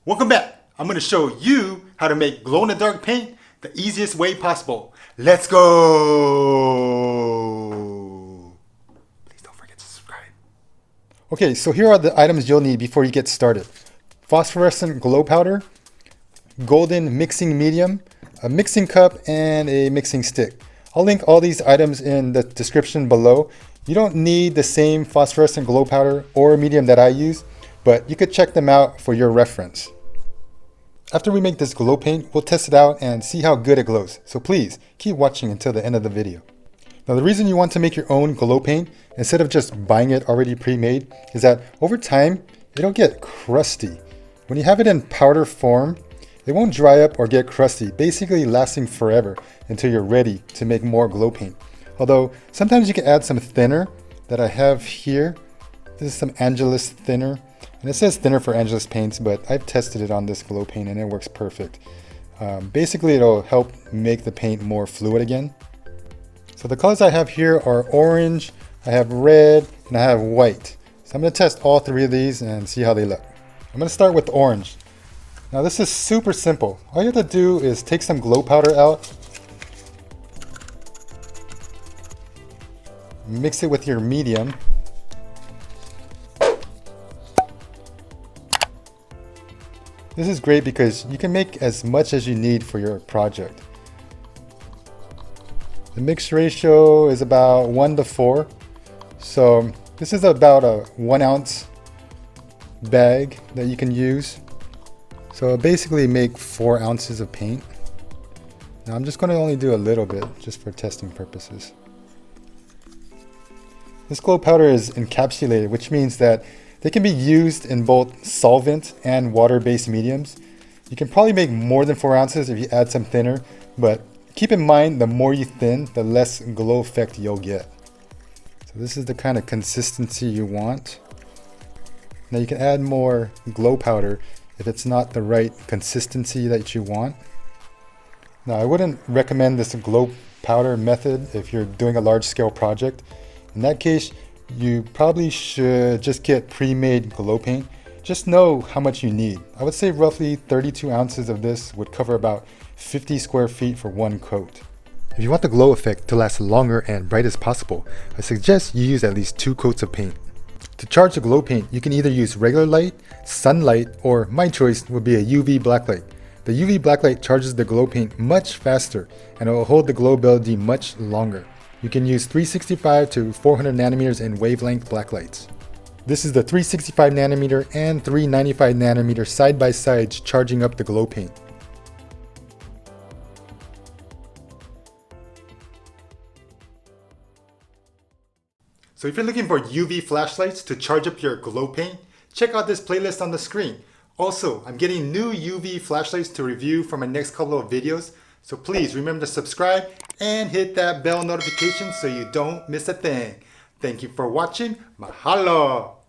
Welcome back. I'm going to show you how to make glow-in-the-dark paint the easiest way possible. Let's go! Please don't forget to subscribe. Okay, so here are the items you'll need before you get started. Phosphorescent glow powder, golden mixing medium, a mixing cup, and a mixing stick. I'll link all these items in the description below. You don't need the same phosphorescent glow powder or medium that I use, but you could check them out for your reference. After we make this glow paint, we'll test it out and see how good it glows. So please, keep watching until the end of the video. Now the reason you want to make your own glow paint instead of just buying it already pre-made is that over time, it'll get crusty. When you have it in powder form, it won't dry up or get crusty, basically lasting forever until you're ready to make more glow paint. Although sometimes you can add some thinner that I have here. This is some Angelus thinner. And it says thinner for Angelus paints, but I've tested it on this glow paint and it works perfect. Basically, it'll help make the paint more fluid again. So the colors I have here are orange, I have red, and I have white. So I'm going to test all three of these and see how they look. I'm going to start with orange. Now this is super simple. All you have to do is take some glow powder out, mix it with your medium, this is great because you can make as much as you need for your project. The mix ratio is about 1:4. So this is about a 1 ounce bag that you can use. So I'll basically make 4 ounces of paint. Now I'm just going to only do a little bit just for testing purposes. This glow powder is encapsulated, which means that they can be used in both solvent and water-based mediums. You can probably make more than 4 ounces if you add some thinner, but keep in mind the more you thin, the less glow effect you'll get. So this is the kind of consistency you want. Now you can add more glow powder if it's not the right consistency that you want. Now I wouldn't recommend this glow powder method if you're doing a large-scale project. In that case, you probably should just get pre-made glow paint. Just know how much you need. I would say roughly 32 ounces of this would cover about 50 square feet for one coat. If you want the glow effect to last longer and bright as possible, I suggest you use at least 2 coats of paint. To charge the glow paint, you can either use regular light, sunlight, or my choice would be a UV blacklight. The UV blacklight charges the glow paint much faster and it will hold the glow ability much longer. You can use 365 to 400 nanometers in wavelength blacklights. This is the 365 nanometer and 395 nanometer side by side charging up the glow paint. So if you're looking for UV flashlights to charge up your glow paint, check out this playlist on the screen. Also, I'm getting new UV flashlights to review for my next couple of videos. So please remember to subscribe and hit that bell notification so you don't miss a thing. Thank you for watching. Mahalo!